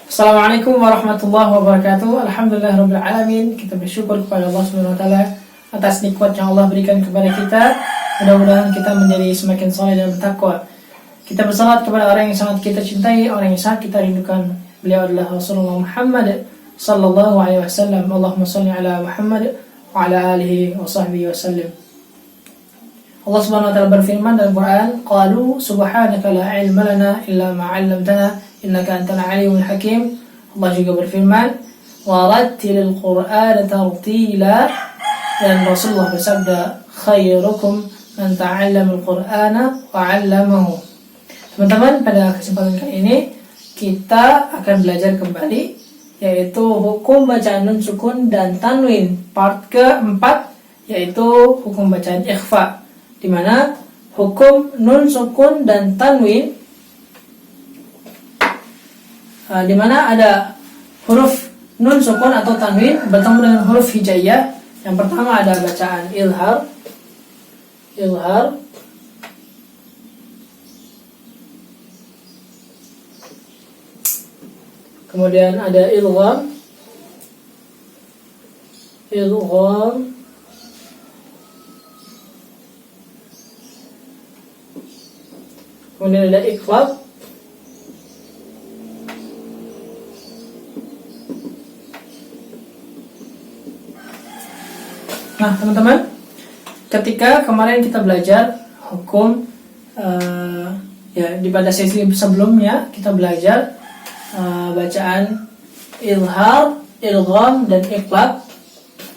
Assalamualaikum warahmatullahi wabarakatuh. Alhamdulillahirabbil alamin. Kita bersyukur kepada Allah Subhanahu wa taala atas nikmat yang Allah berikan kepada kita. Mudah-mudahan kita menjadi semakin saleh dan bertakwa. Kita bersalawat kepada orang yang sangat kita cintai, orang yang sangat kita rindukan. Beliau adalah Rasulullah Muhammad sallallahu alaihi wasallam. Allahumma shalli ala Muhammad wa ala alihi wa sahbihi wasallam. Allah Subhanahu wa taala berfirman dalam Quran, "Qalu subhanaka la ilma lana illa ma 'allamtana innaka antal alimul hakim." Allah juga berfirman, "Warattilil Qur'ana tartila." Dan Rasulullah bersabda, "Khairukum man ta'allamal Qur'ana wa 'allamahu." Teman-teman, pada kesempatan kali ini kita akan belajar kembali yaitu hukum bacaan nun sukun dan tanwin part keempat, yaitu hukum bacaan ikhfa, di mana hukum nun sukun dan tanwin di mana ada huruf nun sukun atau tanwin bertemu dengan huruf hijaiyah. Yang pertama ada bacaan ilhar. Kemudian ada idgham. Kemudian ada iqlab. Nah, teman-teman, ketika kemarin kita belajar hukum pada sesi sebelumnya kita belajar bacaan ilhar, idgham dan iqlab,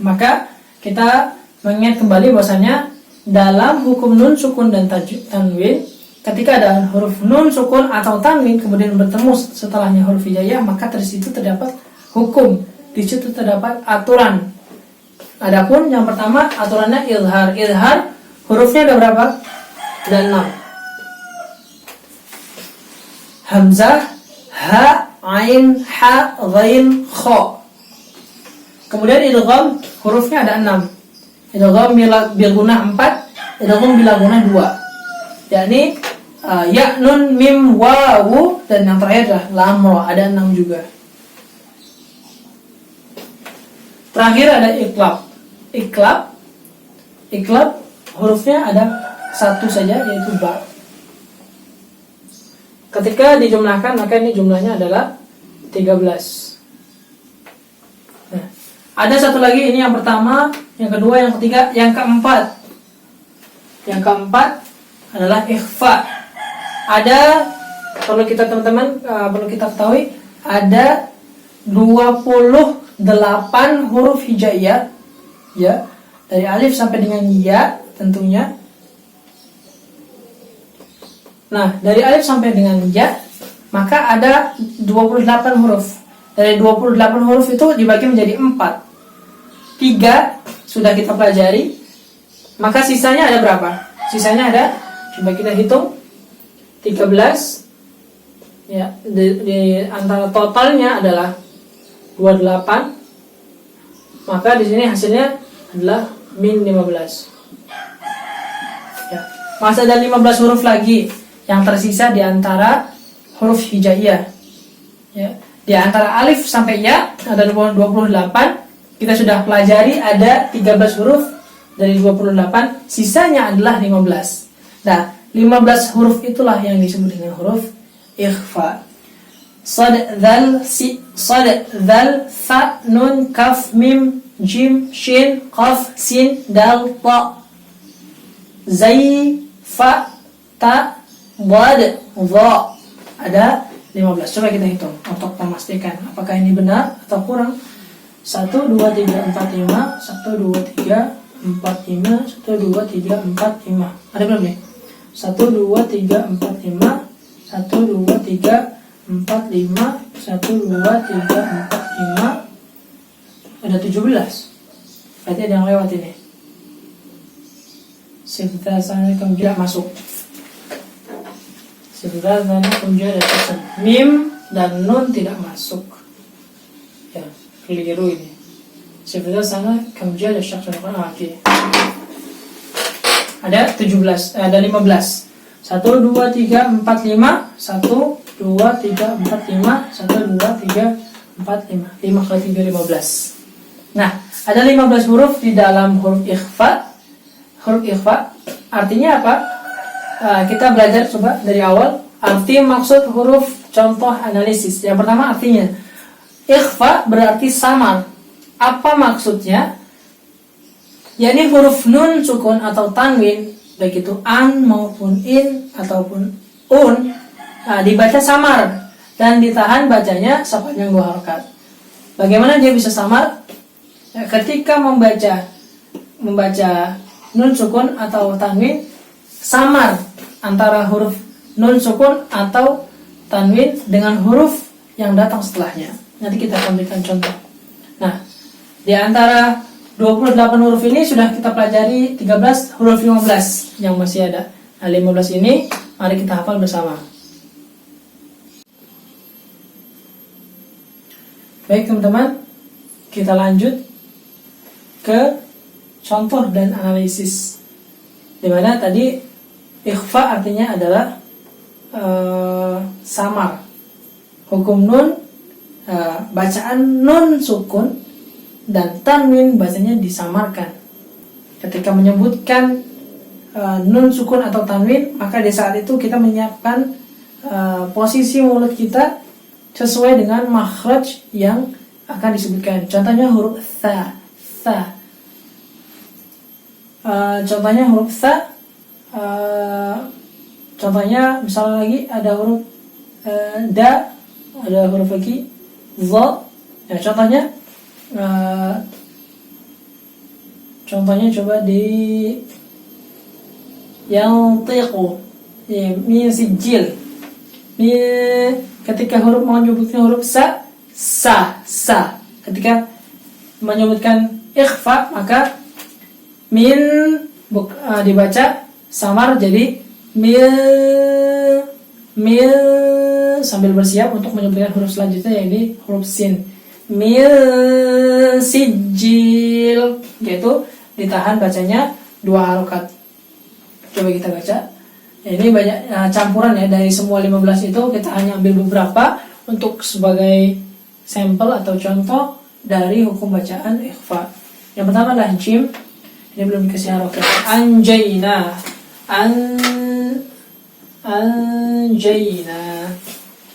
maka kita mengingat kembali bahwasanya dalam hukum nun sukun dan tanwin, ketika ada huruf nun sukun atau tanwin kemudian bertemu setelahnya huruf hijaiyah, maka di situ terdapat hukum, di situ terdapat aturan. Adapun yang pertama aturannya ilhar. Ilhar hurufnya ada berapa? Ada 6. Hamzah, ha, ain, ha, ghain, kha. Kemudian idgham hurufnya ada 6. Idgham bil gunah 4, idgham bil gunah 2. Yakni ya, nun, mim, wawu, dan yang terakhir adalah lam, ra, ada 6 juga. Terakhir ada iqlab hurufnya ada 1 saja, yaitu ba. Ketika dijumlahkan maka ini jumlahnya adalah 13. Nah, ada satu lagi, ini yang pertama, yang kedua, yang ketiga, yang keempat. Yang keempat adalah ikhfa. Ada, perlu kita teman-teman perlu kita ketahui, ada 28 huruf hijaiyah, ya, dari alif sampai dengan ya tentunya. Nah, dari alif sampai dengan ya maka ada 28 huruf. Dari 28 huruf itu dibagi menjadi 4. 3 sudah kita pelajari. Maka sisanya ada berapa? Sisanya ada, coba kita hitung, 13. Ya, di antara totalnya adalah 28. Maka di sini hasilnya adalah min 15. Ya, masih ada 15 huruf lagi yang tersisa di antara huruf hijaiyah. Ya, di antara alif sampai ya ada 28. Kita sudah pelajari ada 13 huruf dari 28, sisanya adalah 15. Nah, 15 huruf itulah yang disebut dengan huruf ikhfa. Sad, dzal, fa, nun, kaf, mim, jim, shin, qaf, sin, dal, ta. Zai, fa, ta, dad, dha. Ada 15. Coba kita hitung untuk memastikan apakah ini benar atau kurang. 1, 2, 3, 4, 5. 1, 2, 3, 4, 5. 1, 2, 3, 4, 5. Ada belum nih? 1, 2, 3, 4, 5. 1, 2, 3, 4, 5. 1, 2, 3, 4, 5. Ada 17. Berarti ada yang lewat ini. Siftasana kemudian masuk. Siftasana kemudian ada pesan. Mim dan nun tidak masuk. Ya, keliru ini. Siftasana kemudian ada syaksana lagi. Ada 17, ada 15. 1, 2, 3, 4, 5. 1 2, 3, 4, 5. 1, 2, 3, 4, 5. 5 kali 3, 15. Nah, ada 15 huruf di dalam huruf ikhfa. Huruf ikhfa artinya apa? Kita belajar coba dari awal. Arti maksud huruf, contoh, analisis. Yang pertama artinya, ikhfa berarti samar. Apa maksudnya? Yakni huruf nun sukun atau tanwin, baik itu an maupun in ataupun un, dibaca samar dan ditahan bacanya sepanjang 2 harokat. Bagaimana dia bisa samar? Ketika membaca nun sukun atau tanwin, samar antara huruf nun sukun atau tanwin dengan huruf yang datang setelahnya. Nanti kita akan berikan contoh. Nah, di antara 28 huruf ini sudah kita pelajari 13 huruf 15 yang masih ada. Nah, 15 ini mari kita hafal bersama. Baik teman-teman, kita lanjut ke contoh dan analisis. Dimana tadi ikhfa artinya adalah samar. Hukum nun, bacaan nun sukun dan tanwin bacanya disamarkan. Ketika menyebutkan nun sukun atau tanwin, maka di saat itu kita menyiapkan posisi mulut kita sesuai dengan makhraj yang akan disebutkan. Contohnya huruf tha. Contohnya huruf tha. Contohnya misalnya lagi ada huruf da, ada huruf lagi za. Ya, contohnya coba di yang tiqu, ya, min sijil. Ketika huruf mau menyebutkan huruf sa. Ketika menyebutkan ikhfa, maka min dibaca samar jadi mil sambil bersiap untuk menyebutkan huruf selanjutnya, yaitu huruf sin. Mil sijil, yaitu ditahan bacanya 2 harokat. Coba kita baca. Ini banyak campuran ya, dari semua 15 itu kita hanya ambil beberapa untuk sebagai sampel atau contoh dari hukum bacaan ikhfa. Yang pertama adalah jim. Ini belum dikasih harokat. Anjayna. Anjayna.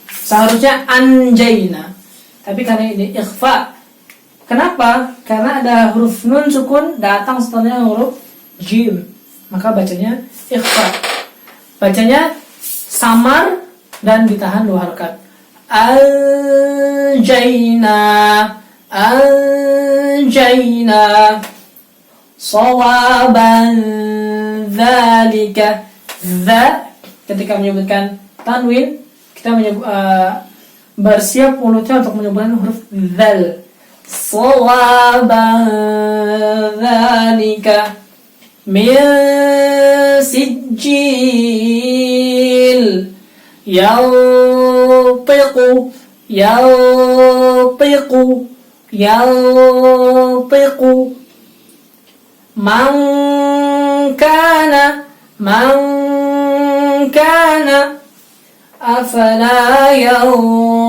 Seharusnya anjayna. Tapi karena ini ikhfa. Kenapa? Karena ada huruf nun sukun datang setelahnya huruf jim. Maka bacanya ikhfa. Bacanya samar dan ditahan 2 harokat. Anjayna sawaban dzalika. Ketika menyebutkan tanwin, kita bersiap mulutnya untuk menyebutkan huruf dzal. Sawaban dzalika min sijil yaltiqu man kana afala yanzurun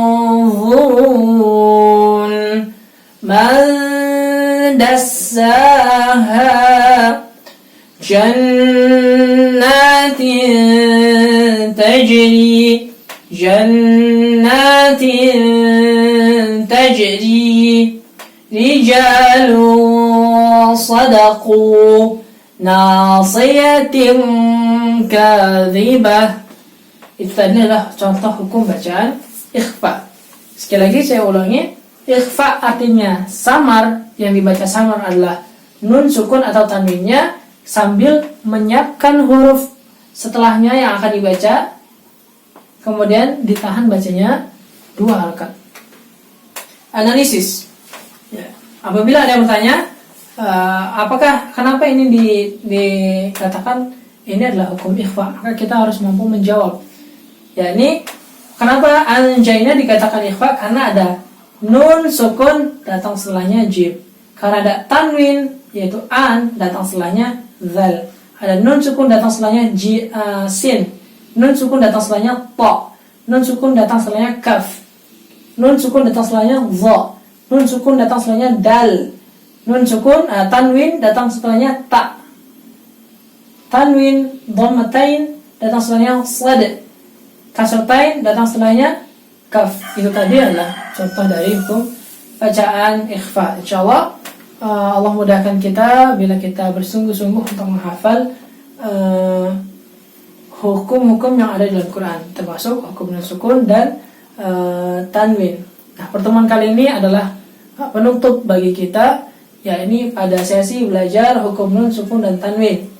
man dassaha jannatin tajri rijalun sadaqu nasiyatin kadhibah. Itu adalah contoh hukum bacaan ikhfa. Sekali lagi saya ulangi, ikhfa artinya samar. Yang dibaca samar adalah nun sukun atau tanwinnya sambil menyiapkan huruf setelahnya yang akan dibaca, kemudian ditahan bacanya 2 harokat. Analisis. Ya. Apabila ada yang bertanya, apakah kenapa ini dikatakan ini adalah hukum ikhfa, maka kita harus mampu menjawab. Ya, ini kenapa anjayna dikatakan ikhfa? Karena ada nun sukun datang setelahnya jim. Karena ada tanwin yaitu an datang setelahnya zal. Ada nun sukun datang setelahnya sin. Nun sukun datang setelahnya to. nun sukun datang setelahnya kaf, nun sukun datang setelahnya dha, nun sukun datang setelahnya dal, nun sukun tanwin datang setelahnya ta, tanwin dhammatain datang setelahnya sad, kasratain datang setelahnya kaf. Itu tadi adalah contoh dari hukum bacaan ikhfa. Insyaallah Allah mudahkan kita bila kita bersungguh-sungguh untuk menghafal hukum-hukum yang ada di dalam Quran, termasuk hukum nun sukun dan tanwin. Nah, pertemuan kali ini adalah penutup bagi kita, ya ini pada sesi belajar hukum nun sukun dan tanwin.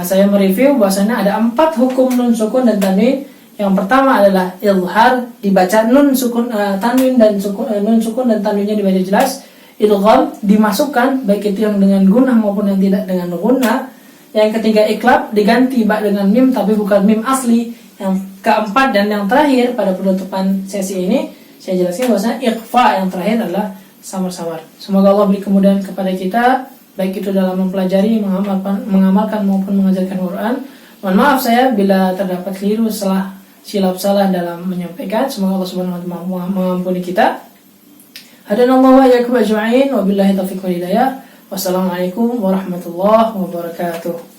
Saya mereview bahwasanya ada 4 hukum nun sukun dan tanwin. Yang pertama adalah izhar, dibaca nun sukun tanwin dan nun sukun dan tanwinnya dibaca jelas. Idgham, dimasukkan baik itu yang dengan gunnah maupun yang tidak dengan gunnah. Yang ketiga iklab, diganti ba dengan mim tapi bukan mim asli. Yang keempat dan yang terakhir pada penutupan sesi ini saya jelaskan bahwasanya ikhfa yang terakhir adalah samar-samar. Semoga Allah beri kemudahan kepada kita baik itu dalam mempelajari, mengamalkan maupun mengajarkan Quran. Mohon maaf saya bila terdapat keliru, silap salah dalam menyampaikan. Semoga Allah Subhanahu wa taala mengampuni kita. Hadanallahu wa iyyakum ajma'in wa billahi taufiq wal hidayah. Wassalamualaikum warahmatullahi wabarakatuh.